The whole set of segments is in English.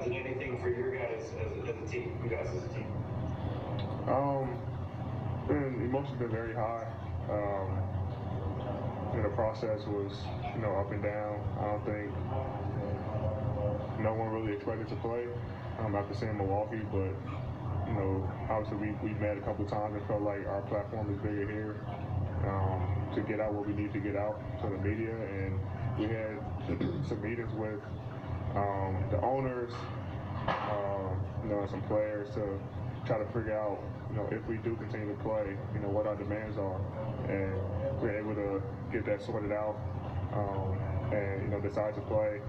did anything for your guys as a team? You guys as a team? Emotions been very high. The process was, up and down. I don't think no one really expected to play after seeing Milwaukee, but obviously we met a couple of times and felt like our platform is bigger here to get out what we need to get out to the media, and we had some meetings with the owners, and some players to try to figure out, if we do continue to play, what our demands are, and we're able to get that sorted out, and decide to play.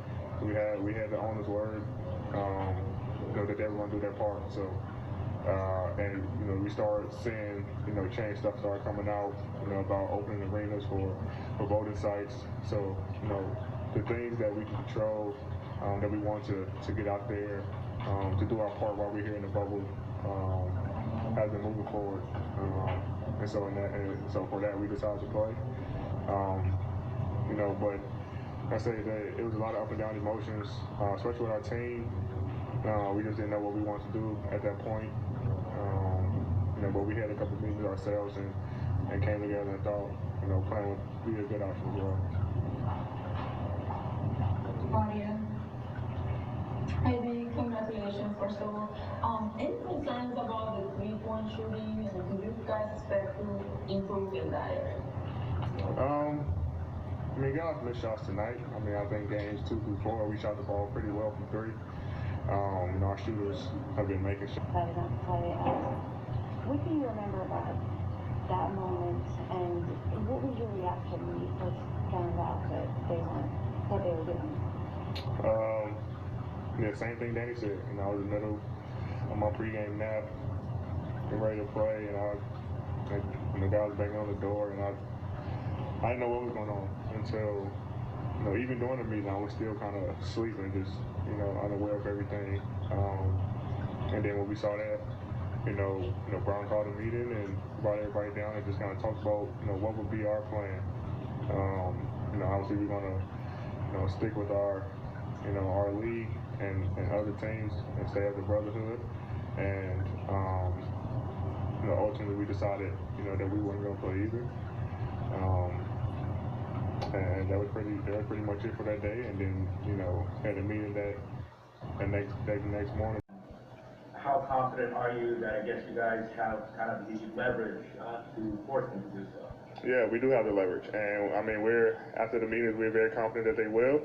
We had the owner's word, that they were going to do their part. So, and we started seeing, change stuff started coming out, about opening arenas for voting sites. So, the things that we can control, that we want to get out there, to do our part while we're here in the bubble, has been moving forward. And so for that we decided to play. But I say that it was a lot of up and down emotions, especially with our team. We just didn't know what we wanted to do at that point. But we had a couple of meetings ourselves and came together and thought, playing would be a good option as well. Claudia. Hi, big congratulations first of all. Any concerns about the three-point shooting, and do you guys expect to improve in that area? Guys missed shots tonight. I think games 2 through 4, we shot the ball pretty well from 3. Our shooters have been making shots. What do you remember about that moment, and what was your reaction when you first found out that they were doing? Same thing Danny said. I was in the middle of my pregame nap, getting ready to play, and the guy was banging on the door, and I didn't know what was going on until, even during the meeting, I was still kind of sleeping, just, unaware of everything. And then when we saw that, Brown called a meeting and brought everybody down and just kind of talked about, what would be our plan. Obviously we're going to, stick with our league and other teams and stay as a brotherhood. And, ultimately we decided, that we weren't going to play either. And that was pretty much it for that day. And then, had a meeting the next morning. How confident are you that I guess you guys have kind of the leverage to force them to do so? Yeah, we do have the leverage, and after the meetings, we're very confident that they will.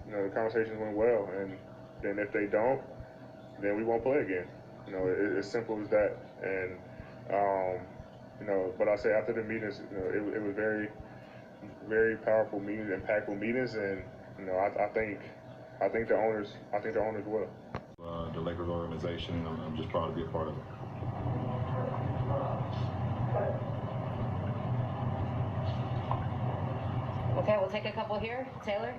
The conversations went well, and then if they don't, then we won't play again. It's simple as that. And but I say after the meetings, it was very, very powerful meetings, impactful meetings, and I think the owners will. The Lakers organization, and I'm just proud to be a part of it. Okay, we'll take a couple here. Taylor?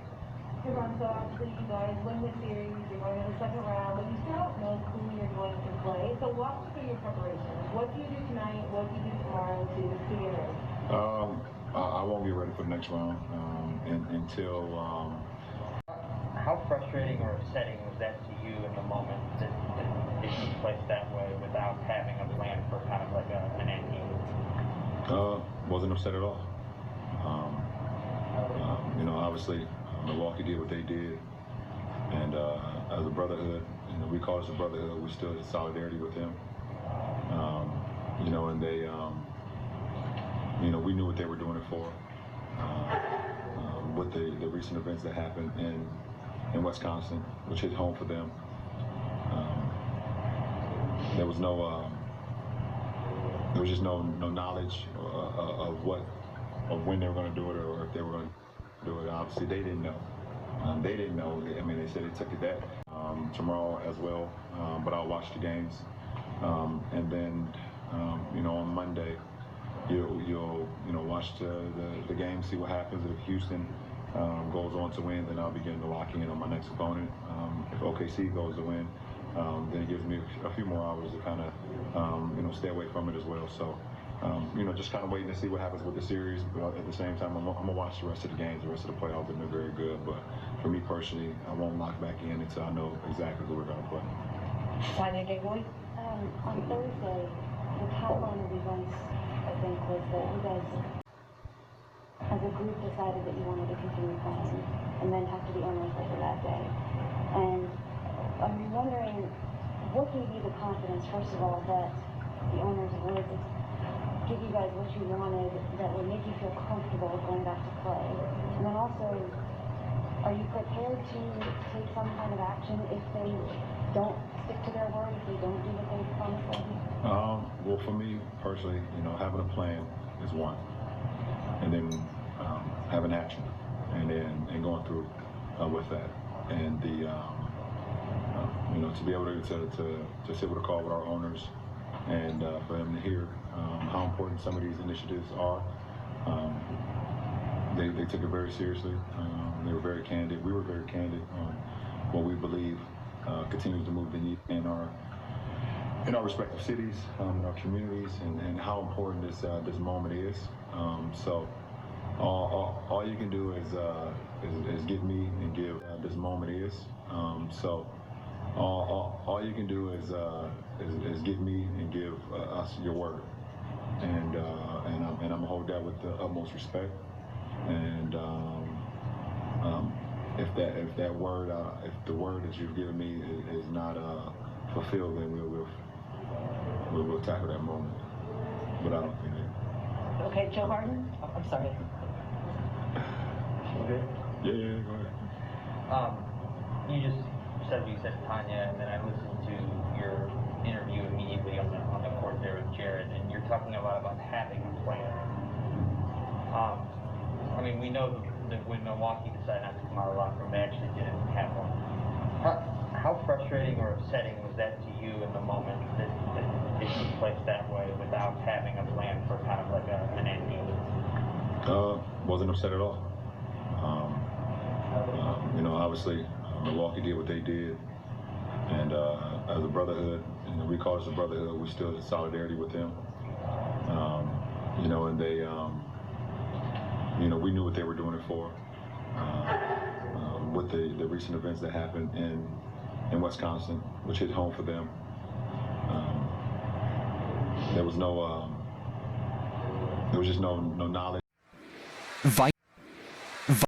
Lebron, so obviously you guys win the series, you're going to the second round, but you still don't know who you're going to play. So walk us through your preparation. What do you do tonight? What do you do tomorrow to get ready? I won't get ready for the next round until. How frustrating or upsetting was that to you in the moment that it took place that way without having a plan for kind of like an end game? Wasn't upset at all. Obviously Milwaukee did what they did, and as a brotherhood, we call us a brotherhood. We stood in solidarity with them. And they, we knew what they were doing it for. With the recent events that happened in Wisconsin, which hit home for them, there was just no knowledge of when they were going to do it or if they were going to do it. Obviously, they didn't know. They didn't know. They said they took it that tomorrow as well. But I'll watch the games, and then on Monday, you'll watch the game, see what happens. If Houston goes on to win, then I'll begin to lock in on my next opponent. If OKC goes to win, then it gives me a few more hours to kind of stay away from it as well. So just kind of waiting to see what happens with the series. But at the same time, I'm gonna watch the rest of the games. The rest of the playoffs have been very good, but for me personally, I won't lock back in until I know exactly who we're going to play. Tanya Gatewood? On Thursday, the timeline of events, I think, was that you guys, as a group, decided that you wanted to continue playing and then talk to the owners later that day. And I'm wondering, what gave you the confidence, first of all, that the owners would give you guys what you wanted, that would make you feel comfortable going back to play? And then also, are you prepared to take some kind of action if they don't stick to their word, if they don't do what they promised them? Well, for me personally, having a plan is one, and then having action, and going through with that, and the to be able to sit with a call with our owners, and for them to hear how important some of these initiatives are. They took it very seriously. They were very candid. We were very candid on what we believe continues to move the needle in our respective cities, in our communities, and how important this moment is. So all you can do is give me and give this moment is. So all you can do is give me and give us your word, and I'm gonna hold that with the utmost respect. And if the word that you've given me is not fulfilled, then we will tackle that moment. But I don't think that. Okay, Joe Harden? Oh, I'm sorry. Okay. Yeah, go ahead. You just said what you said to Tanya, and then I listened to your interview immediately on the court there with Jared, and you're talking a lot about having a plan. I mean, we know that when Milwaukee decided not to come out of the locker room, they actually didn't have one. How frustrating or upsetting was that to you in the moment that it took place that way without having a plan for kind of like an end game? Wasn't upset at all. Obviously, Milwaukee did what they did, and as a brotherhood, we call this a brotherhood. We still in solidarity with them. And they, we knew what they were doing it for. With the recent events that happened in Wisconsin, which hit home for them, there was just no knowledge.